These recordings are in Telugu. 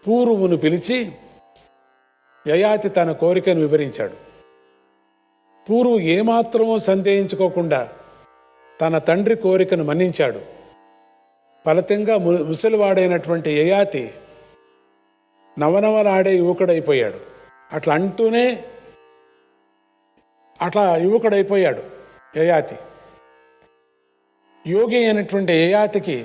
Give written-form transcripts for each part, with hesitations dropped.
పూర్వును పిలిచి యయాతి తన కోరికను వివరించాడు. పూర్వు ఏమాత్రమూ సందేహించుకోకుండా తన తండ్రి కోరికను మన్నించాడు. ఫలితంగా ముసలివాడైనటువంటి యయాతి నవనవలాడే యువకుడైపోయాడు. అట్లా యువకుడైపోయాడు యయాతి. యోగి అయినటువంటి యయాతికి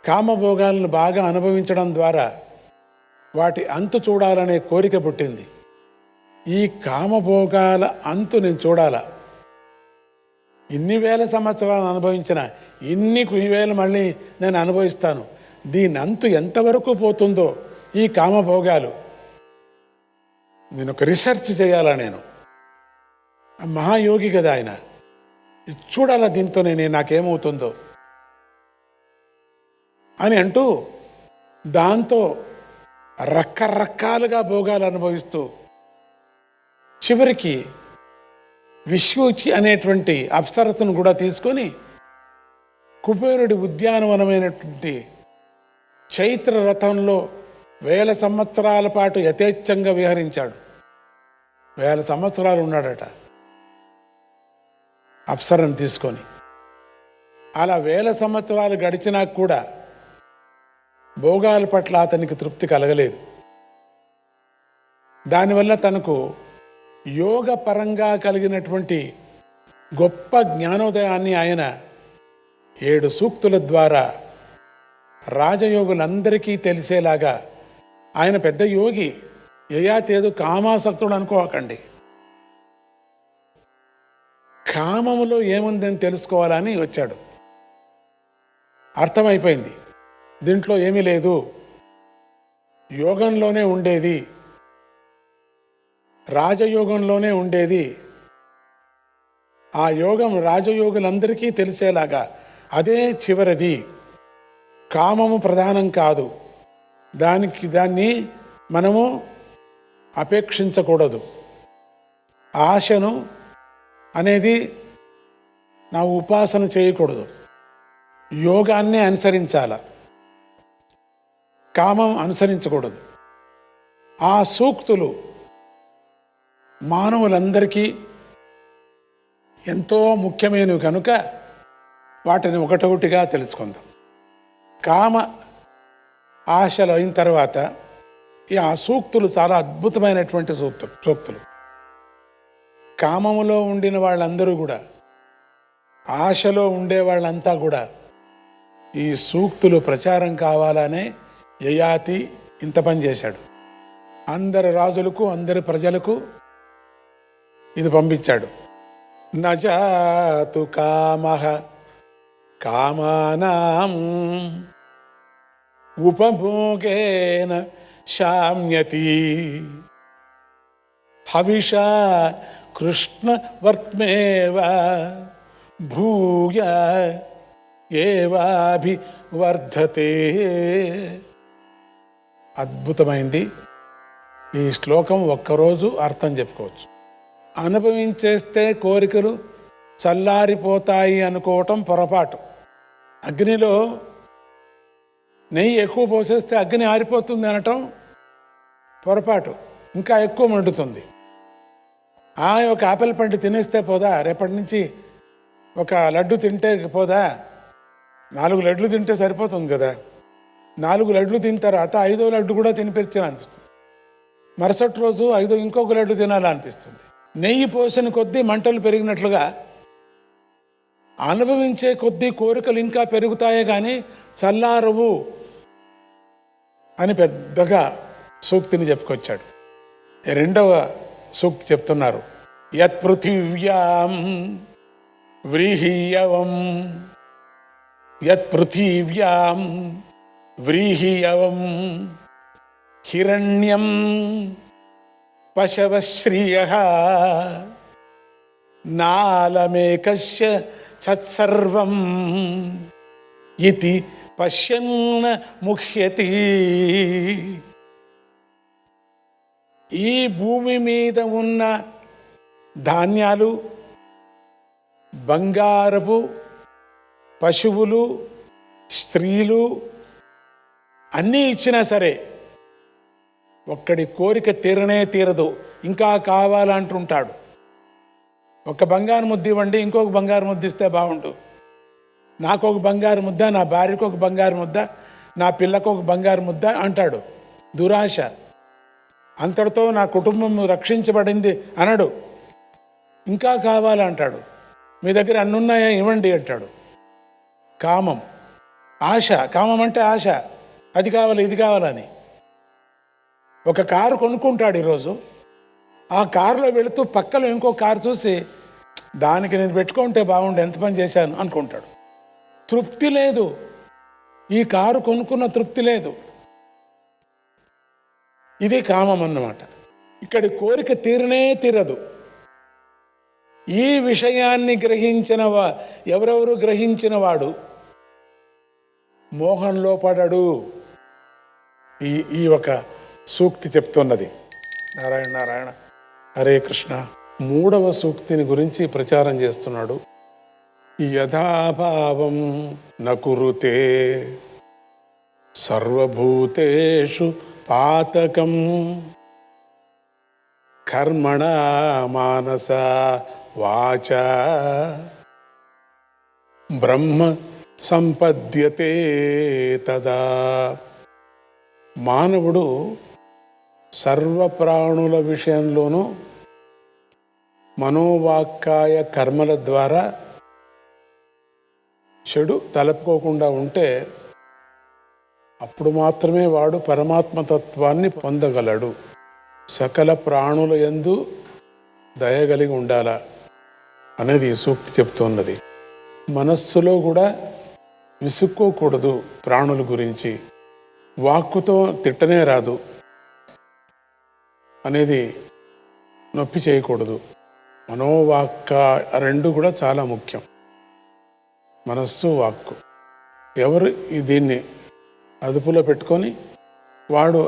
కామభోగాలను బాగా అనుభవించడం ద్వారా వాటి అంతు చూడాలనే కోరిక పుట్టింది. ఈ కామభోగాల అంతు నేను చూడాలా, ఇన్ని వేల సంవత్సరాలు అనుభవించిన ఇన్ని వేలు మళ్ళీ నేను అనుభవిస్తాను, దీని అంతు ఎంతవరకు పోతుందో ఈ కామభోగాలు నేను ఒక రీసెర్చ్ చేయాలా, నేను మహాయోగి కదా ఆయన, చూడాలా దీంతో నాకేమవుతుందో అని అంటూ దాంతో రకరకాలుగా భోగాలు అనుభవిస్తూ చివరికి విశ్వూచి అనేటువంటి అప్సరసను కూడా తీసుకొని కుబేరుడి ఉద్యానవనమైనటువంటి చైత్ర రథంలో 1000 సంవత్సరాల పాటు యథేచ్ఛంగా విహరించాడు. 1000 సంవత్సరాలు ఉన్నాడట అప్సరను తీసుకొని. అలా 1000 సంవత్సరాలు గడిచినా కూడా భోగాల పట్ల అతనికి తృప్తి కలగలేదు. దానివల్ల తనకు యోగ పరంగా కలిగినటువంటి గొప్ప జ్ఞానోదయాన్ని ఆయన 7 సూక్తుల ద్వారా రాజయోగులందరికీ తెలిసేలాగా, ఆయన పెద్ద యోగి, యయాతి ఏదో కామాసక్తుడు అనుకోకండి, కామములో ఏముందని తెలుసుకోవాలని వచ్చాడు. అర్థమైపోయింది దీంట్లో ఏమీ లేదు, యోగంలోనే ఉండేది, రాజయోగంలోనే ఉండేది. ఆ యోగం రాజయోగులందరికీ తెలిసేలాగా అదే చివరిది, కామము ప్రధానం కాదు, దాన్ని మనము అపేక్షించకూడదు. ఆశను అనేది నా ఉపాసన చేయకూడదు, యోగాన్నే అనుసరించాల, కామం అనుసరించకూడదు. ఆ సూక్తులు మానవులందరికీ ఎంతో ముఖ్యమైనవి కనుక వాటిని ఒకటొకటిగా తెలుసుకుందాం. కామ ఆశలు అయిన తర్వాత ఆ సూక్తులు చాలా అద్భుతమైనటువంటి సూక్తులు. కామములో ఉండిన వాళ్ళందరూ కూడా, ఆశలో ఉండే వాళ్ళంతా కూడా ఈ సూక్తులు ప్రచారం కావాలనే యయాతి ఇంత పని చేశాడు. అందరి రాజులకు, అందరి ప్రజలకు ఇది పంపించాడు. నజాతు కామః కామానాం ఉపభోగేన శామ్యతి హవిషా కృష్ణవర్త్మేవ భూయ ఏవాభివర్ధతే. అద్భుతమైంది ఈ శ్లోకం. ఒక్కరోజు అర్థం చెప్పుకోవచ్చు. అనుభవించేస్తే కోరికలు చల్లారిపోతాయి అనుకోవటం పొరపాటు. అగ్నిలో నెయ్యి ఎక్కువ పోసేస్తే అగ్ని ఆరిపోతుంది అనటం పొరపాటు, ఇంకా ఎక్కువ మండుతుంది. ఒక ఆపిల్ పండు తినేస్తే పోదా, రేపటి నుంచి ఒక లడ్డు తింటే పోదా, 4 లడ్లు తింటే సరిపోతుంది కదా. 4 లడ్లు తిన్న తర్వాత 5వ లడ్డు కూడా తినిపించాలనిపిస్తుంది. మరుసటి రోజు ఇంకొక లడ్డు తినాలనిపిస్తుంది. నెయ్యి పోసిన కొద్దీ మంటలు పెరిగినట్లుగా అనుభవించే కొద్దీ కోరికలు ఇంకా పెరుగుతాయే కానీ చల్లారవు అని పెద్దగా సూక్తిని చెప్పుకొచ్చాడు. 2వ సూక్తి చెప్తున్నారు. యత్ పృథివ్యాం వ్రీహీయవం, యత్ పృథివ్యాం వ్రీహీయవం హిరణ్యం పశవశ్రియః నాలమేకస్య తత్సర్వం ఇతి పశ్యన్న ముహ్యతి. ఈ భూమి మీద ఉన్న ధాన్యాలు, బంగారపు పశువులు, స్త్రీలు అన్నీ ఇచ్చినా సరే ఒక్కడి కోరిక తీరనే తీరదు, ఇంకా కావాలంటుంటాడు. ఒక బంగారు ముద్ద ఇవ్వండి, ఇంకొక బంగారు ముద్ద ఇస్తే బాగుండు, నాకు ఒక బంగారు ముద్ద, నా భార్యకు ఒక బంగారు ముద్ద, నా పిల్లకు ఒక బంగారు ముద్ద అంటాడు. దురాశ. అంతటితో నా కుటుంబం రక్షించబడింది అనడు, ఇంకా కావాలంటాడు. మీ దగ్గర అన్నున్నాయా ఇవ్వండి అంటాడు. కామం, ఆశ. కామం అంటే ఆశ, అది కావాలి ఇది కావాలని. ఒక కారు కొనుక్కుంటాడు ఈరోజు, ఆ కారులో వెళుతూ పక్కలో ఇంకో కారు చూసి దానికి నేను పెట్టుకుంటే బాగుండు, ఎంత పని చేశాను అనుకుంటాడు. తృప్తి లేదు, ఈ కారు కొనుక్కున్న తృప్తి లేదు. ఇది కామం అన్నమాట. ఇక్కడి కోరిక తీరనే తీరదు. ఈ విషయాన్ని ఎవరెవరు గ్రహించిన వాడు మోహంలో పడడు. ఈ ఒక సూక్తి చెప్తున్నది. నారాయణ నారాయణ, హరే కృష్ణ. 3వ సూక్తిని గురించి ప్రచారం చేస్తున్నాడు. యథాభావం నకురుతే సర్వభూతేషు పాతకం కర్మణ మానస వాచ బ్రహ్మ సంపద్యతే తదా. మానవుడు సర్వప్రాణుల విషయంలోనూ మనోవాక్కాయ కర్మల ద్వారా చెడు తలపుకోకుండా ఉంటే అప్పుడు మాత్రమే వాడు పరమాత్మతత్వాన్ని పొందగలడు. సకల ప్రాణుల యందు దయగలిగి ఉండాలా అనేది ఈ సూక్తి చెప్తున్నది. మనస్సులో కూడా విసుక్కోకూడదు ప్రాణుల గురించి. వాక్కుతో తిట్టనే రాదు అనేది నొప్పి చేయకూడదు. మనోవాక్క రెండు కూడా చాలా ముఖ్యం. మనస్సు, వాక్కు. ఎవరు దీన్ని అదుపులో పెట్టుకొని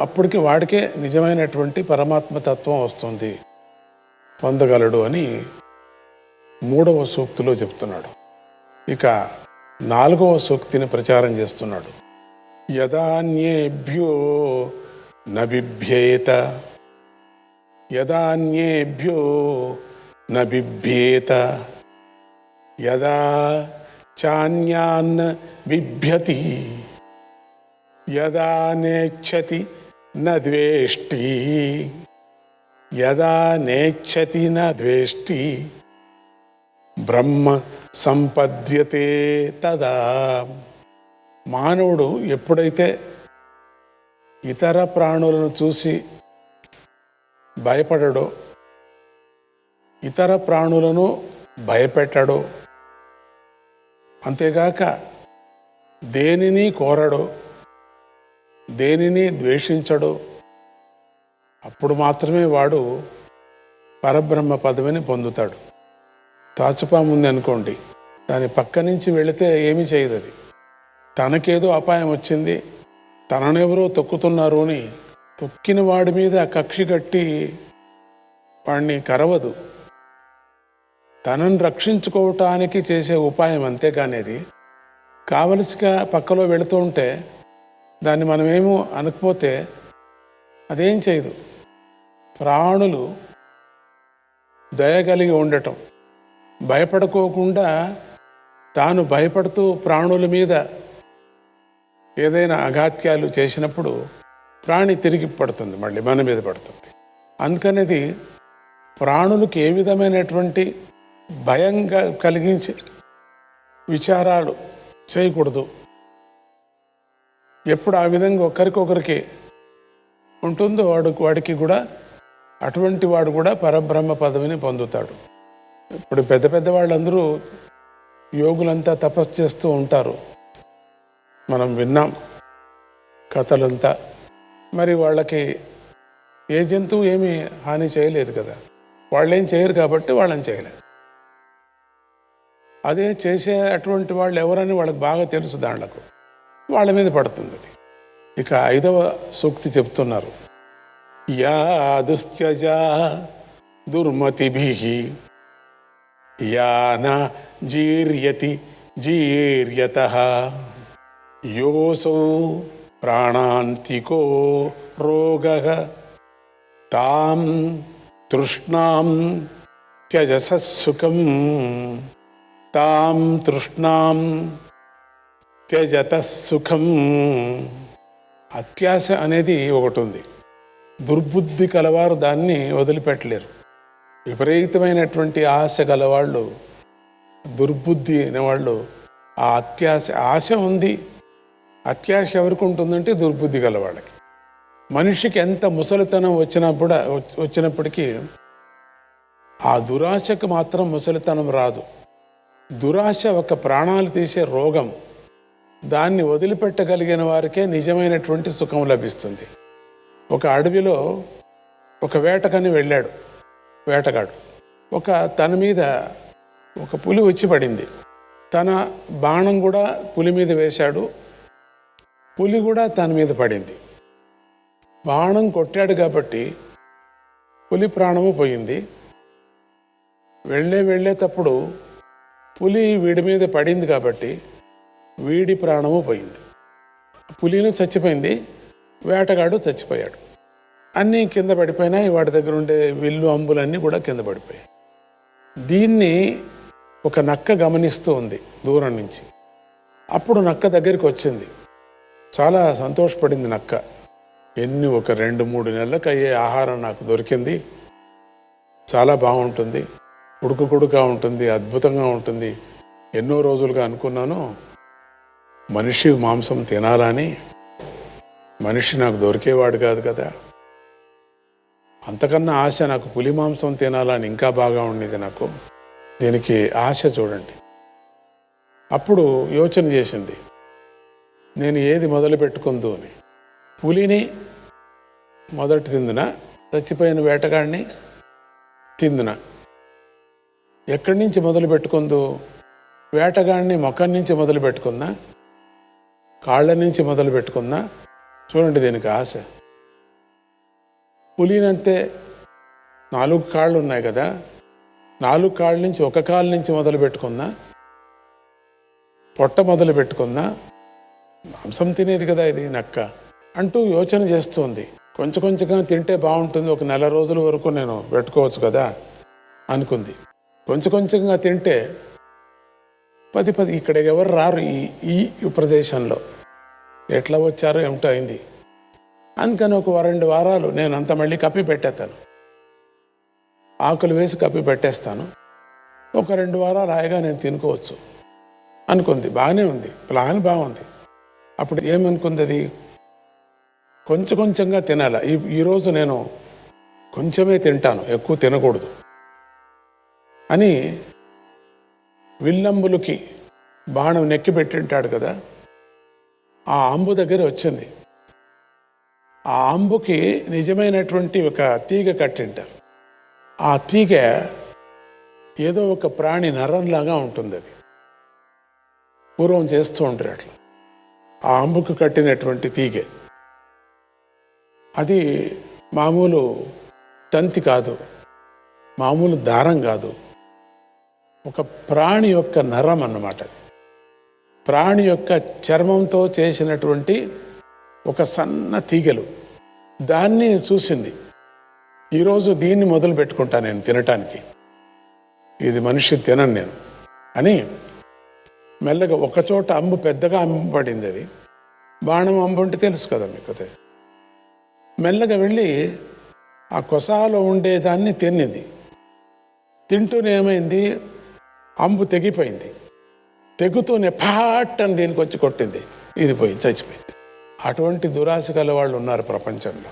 అప్పటికి వాడికే నిజమైనటువంటి పరమాత్మతత్వం వస్తుంది, పొందగలడు అని 3వ సూక్తిలో చెప్తున్నాడు. ఇక 4వ సూక్తిని ప్రచారం చేస్తున్నాడు. యదాన్యేభ్యో న బిభ్యేత, యదాన్యేభ్యో న బిభ్యేత, యదా చాన్యాన్ బిభ్యతి, యదా నేచ్చతి న ద్వేష్టి, యదా నేచ్చతి న ద్వేష్టి బ్రహ్మ సంపద్యతే తదా. మానవుడు ఎప్పుడైతే ఇతర ప్రాణులను చూసి భయపడడో, ఇతర ప్రాణులను భయపెట్టడో, అంతేగాక దేనిని కోరడో, దేనిని ద్వేషించడో, అప్పుడు మాత్రమే వాడు పరబ్రహ్మ పదవిని పొందుతాడు. తాచుపాము ఉంది అనుకోండి, దాని పక్క నుంచి వెళితే ఏమీ చేయదు. అది తనకేదో అపాయం వచ్చింది, తననెవరో తొక్కుతున్నారు అని తొక్కిన వాడి మీద కక్షి కట్టి వాడిని కరవదు. తనను రక్షించుకోవటానికి చేసే ఉపాయం అంతేగానేది కావలసిగా పక్కలో వెళుతూ ఉంటే దాన్ని మనమేమో అనకపోతే అదేం చేయదు. ప్రాణులు దయగలిగి ఉండటం, భయపడుకోకుండా తాను భయపడుతూ ప్రాణుల మీద ఏదైనా అఘాత్యాలు చేసినప్పుడు ప్రాణి తిరిగి పడుతుంది, మళ్ళీ మన మీద పడుతుంది. అందుకనేది ప్రాణులకు ఏ విధమైనటువంటి భయంగా కలిగించే విచారాలు చేయకూడదు. ఎప్పుడు ఆ విధంగా ఒకరికొకరికి ఉంటుందో వాడికి కూడా అటువంటి వాడు కూడా పరబ్రహ్మ పదవిని పొందుతాడు. ఇప్పుడు పెద్ద పెద్ద వాళ్ళందరూ యోగులంతా తపస్సు చేస్తూ ఉంటారు, మనం విన్నాం కథలంతా. మరి వాళ్ళకి ఏ జంతువు ఏమీ హాని చేయలేదు కదా, వాళ్ళేం చేయరు కాబట్టి వాళ్ళని చేయలేదు. అదే చేసే అటువంటి వాళ్ళు ఎవరని వాళ్ళకి బాగా తెలుసు, దాంట్లకు వాళ్ళ మీద పడుతుంది అది. ఇక 5వ సూక్తి చెప్తున్నారు. యా దుస్త్యజా దుర్మతిభిః యాన జీర్యతి జీర్యతః యోసౌ ప్రాణాంతికో రోగః తాం తృష్ణాం త్యజసః సుఖం, తాం తృష్ణాం త్యజతః సుఖం. అత్యాశ అనేది ఒకటి ఉంది. దుర్బుద్ధి కలవారు దాన్ని వదిలిపెట్టలేరు. విపరీతమైనటువంటి ఆశ గలవాళ్ళు, దుర్బుద్ధి అనేవాళ్ళు ఆ అత్యాశ, ఆశ ఉంది, అత్యాశ ఎవరికి ఉంటుందంటే దుర్బుద్ధి గలవాళ్ళకి. మనిషికి ఎంత ముసలితనం వచ్చినప్పటికీ ఆ దురాశకు మాత్రం ముసలితనం రాదు. దురాశ ఒక ప్రాణాలు తీసే రోగం. దాన్ని వదిలిపెట్టగలిగిన వారికే నిజమైనటువంటి సుఖం లభిస్తుంది. ఒక అడవిలో ఒక వేటకని వెళ్ళాడు వేటగాడు. తన మీద ఒక పులి వచ్చి పడింది. తన బాణం కూడా పులి మీద వేశాడు, పులి కూడా తన మీద పడింది. బాణం కొట్టాడు కాబట్టి పులి ప్రాణము పోయింది. వెళ్ళేటప్పుడు పులి వీడి మీద పడింది కాబట్టి వీడి ప్రాణము పోయింది. పులిను చచ్చిపోయింది, వేటగాడు చచ్చిపోయాడు. అన్నీ కింద పడిపోయినాయి. వాడి దగ్గర ఉండే విల్లు అంబులన్నీ కూడా కింద పడిపోయాయి. దీన్ని ఒక నక్క గమనిస్తూ ఉంది దూరం నుంచి. అప్పుడు నక్క దగ్గరికి వచ్చింది. చాలా సంతోషపడింది నక్క. ఒక 2-3 నెలలకు అయ్యే ఆహారం నాకు దొరికింది, చాలా బాగుంటుంది, ఉడుకుగా ఉంటుంది, అద్భుతంగా ఉంటుంది. ఎన్నో రోజులుగా అనుకున్నాను మనిషి మాంసం తినాలని. మనిషి నాకు దొరికేవాడు కాదు కదా, అంతకన్నా ఆశ నాకు పులి మాంసం తినాలని ఇంకా బాగా ఉండేది నాకు. దీనికి ఆశ చూడండి. అప్పుడు యోచన చేసింది, నేను ఏది మొదలు పెట్టుకుందు అని. పులిని మొదటి తిందునా, చచ్చిపోయిన వేటగాడిని తిందునా? ఎక్కడి నుంచి మొదలు పెట్టుకుందు? వేటగాడిని ముఖం నుంచి మొదలు పెట్టుకున్నా, కాళ్ళ నుంచి మొదలు పెట్టుకున్నా? చూడండి దీనికి ఆశ. పులినంతే 4 కాళ్ళు ఉన్నాయి కదా, 4 కాళ్ళ నుంచి ఒక కాళ్ళ నుంచి మొదలు పెట్టుకున్నా, పొట్ట మొదలు పెట్టుకున్నా, మాంసం తినేది కదా ఇది నక్క అంటూ యోచన చేస్తుంది. కొంచెంగా తింటే బాగుంటుంది, ఒక నెల రోజుల వరకు నేను పెట్టుకోవచ్చు కదా అనుకుంది. కొంచెంగా తింటే 10 ఇక్కడ ఎవరు రారు ఈ ప్రదేశంలో, ఎట్లా వచ్చారో ఏమిటో అయింది. అందుకని ఒక 2 వారాలు నేను అంతా మళ్ళీ కప్పి పెట్టేస్తాను, ఆకులు వేసి కప్పి పెట్టేస్తాను. ఒక 2 వారాలు హాయిగా నేను తినుకోవచ్చు అనుకుంది. బాగానే ఉంది, ప్లాన్ బాగుంది. అప్పుడు ఏమనుకుంది అది, కొంచెంగా తినాల. ఈరోజు నేను కొంచెమే తింటాను, ఎక్కువ తినకూడదు అని విల్లంబులకి బాణం నెక్కి పెట్టింటాడు కదా, ఆ అంబు దగ్గర వచ్చింది. ఆ అంబుకి నిజమైనటువంటి ఒక తీగ కట్టింటారు. ఆ తీగ ఏదో ఒక ప్రాణి నరంలాగా ఉంటుంది. అది పూర్వం చేస్తూ ఉంటారు అట్లా. ఆ అంబుకు కట్టినటువంటి తీగ అది మామూలు తంతి కాదు, మామూలు దారం కాదు, ఒక ప్రాణి యొక్క నరం అన్నమాట. అది ప్రాణి యొక్క చర్మంతో చేసినటువంటి ఒక సన్న తీగలు. దాన్ని చూసింది. ఈరోజు దీన్ని మొదలు పెట్టుకుంటా నేను తినటానికి, ఇది మనిషి తినను నేను అని మెల్లగా ఒకచోట అంబు పెద్దగా అమ్మబడింది. అది బాణం అంబు అంటే తెలుసు కదా మీకు. అదే మెల్లగా వెళ్ళి ఆ కొసాలో ఉండేదాన్ని తిన్నింది. తింటూనే ఏమైంది, అంబు తెగిపోయింది. తెగుతూనే పాట్ అని దీనికి వచ్చి కొట్టింది, ఇది పోయింది, చచ్చిపోయింది. అటువంటి దురాశ గల వాళ్ళు ఉన్నారు ప్రపంచంలో.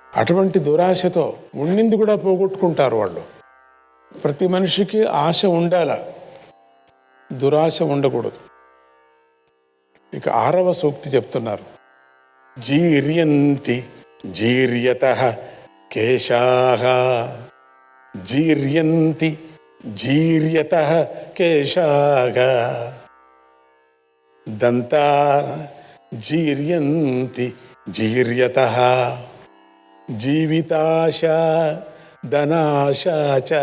అటువంటి దురాశతో ఉండింది కూడా పోగొట్టుకుంటారు వాళ్ళు. ప్రతి మనిషికి ఆశ ఉండాల, దురాశ ఉండకూడదు. ఇక 6వ సూక్తి చెప్తున్నారు, జీర్యంతి జీర్యతః కేశాః, జీర్యంతి జీర్యతః కేశాః, దంతా జీర్యంతి జీర్యతః, జీవితాశా ధనాశా చ,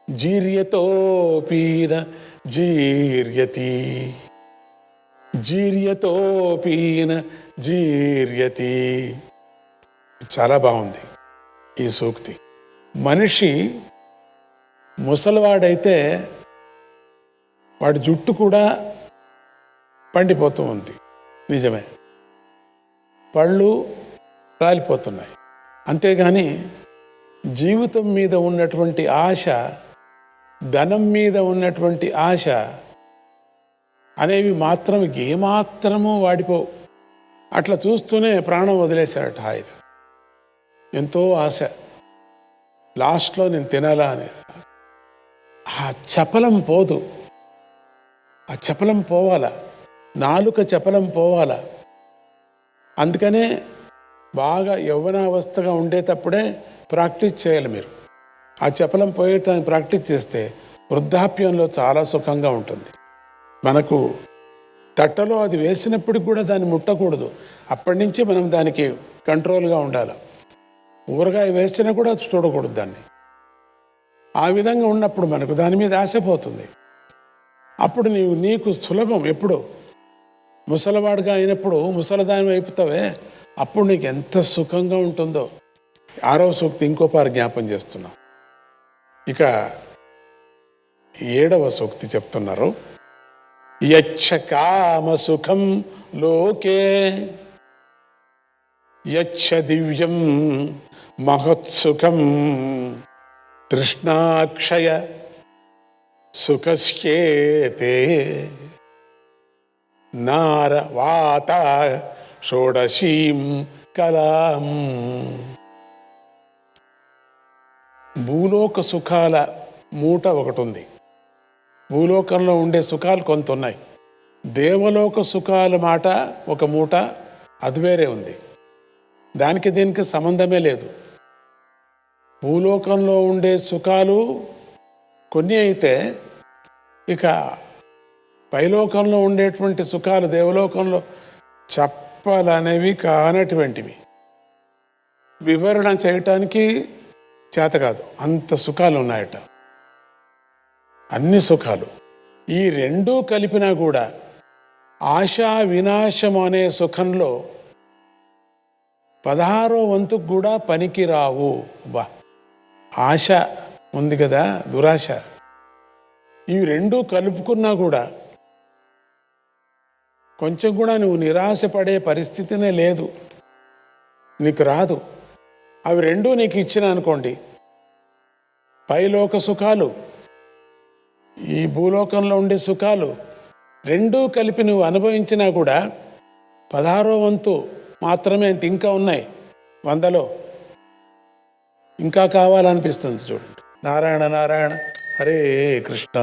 జీర్యతోపి న జీర్యతి, జీర్యతోపి న జీర్యతి. చాలా బాగుంది ఈ సూక్తి. మనిషి ముసలివాడైతే వాడి జుట్టు కూడా పండిపోతూ ఉంది, నిజమే, పళ్ళు రాలిపోతున్నాయి. అంతేగాని జీవితం మీద ఉన్నటువంటి ఆశ, ధనం మీద ఉన్నటువంటి ఆశ అనేవి మాత్రం ఏమాత్రమూ వాడిపోవు. అట్లా చూస్తూనే ప్రాణం వదిలేశాడట హాయిగా. ఎంతో ఆశ, లాస్ట్లో నేను తినాలా అని. ఆ చపలం పోదు, ఆ చపలం పోవాలా, నాలుక చపలం పోవాలా. అందుకనే బాగా యవ్వనావస్థగా ఉండేటప్పుడే ప్రాక్టీస్ చేయాలి మీరు. ఆ చపలం పోయేటానికి ప్రాక్టీస్ చేస్తే వృద్ధాప్యంలో చాలా సుఖంగా ఉంటుంది. మనకు తట్టలో అది వేసినప్పటికి కూడా దాన్ని ముట్టకూడదు, అప్పటి నుంచి మనం దానికి కంట్రోల్గా ఉండాలి. ఊరగాయ వేసినా కూడా చూడకూడదు దాన్ని. ఆ విధంగా ఉన్నప్పుడు మనకు దాని మీద ఆశపోతుంది. అప్పుడు నీకు సులభం. ఎప్పుడు ముసలివాడుగా అయినప్పుడు ముసలిదాని అయిపోతావే, అప్పుడు నీకు ఎంత సుఖంగా ఉంటుందో. 6వ సూక్తి ఇంకోపారి జ్ఞాపం చేస్తున్నాం. ఇక 7వ సూక్తి చెప్తున్నారు. యచ్చ కామ సుఖం లోకే యచ్చ దివ్యం మహత్సుఖం తృష్ణాక్షయ సుఖస్యేతే నారవాత షోడశీం కలాం. భూలోక సుఖాల మూట ఒకటి ఉంది. భూలోకంలో ఉండే సుఖాలు కొంత ఉన్నాయి. దేవలోక సుఖాల మాట ఒక మూట, అది వేరే ఉంది. దానికి దీనికి సంబంధమే లేదు. భూలోకంలో ఉండే సుఖాలు కొన్ని అయితే, ఇక పైలోకంలో ఉండేటువంటి సుఖాలు దేవలోకంలో చెప్పాలనేవి కానటువంటివి. వివరణ చేయటానికి చేత కాదు, అంత సుఖాలు ఉన్నాయట. అన్ని సుఖాలు ఈ రెండూ కలిపినా కూడా ఆశా వినాశం అనే సుఖంలో 16వ వంతుకు కూడా పనికి రావు. బా, ఆశ ఉంది కదా, దురాశ, ఇవి రెండూ కలుపుకున్నా కూడా కొంచెం కూడా నువ్వు నిరాశపడే పరిస్థితినే లేదు, నీకు రాదు. అవి రెండూ నీకు ఇచ్చిన అనుకోండి, పైలోక సుఖాలు, ఈ భూలోకంలో ఉండే సుఖాలు రెండూ కలిపి నువ్వు అనుభవించినా కూడా 16వ వంతు మాత్రమే. ఇంకా ఉన్నాయి 100లో, ఇంకా కావాలనిపిస్తుంది. చూడండి. నారాయణ నారాయణ, హరే కృష్ణ.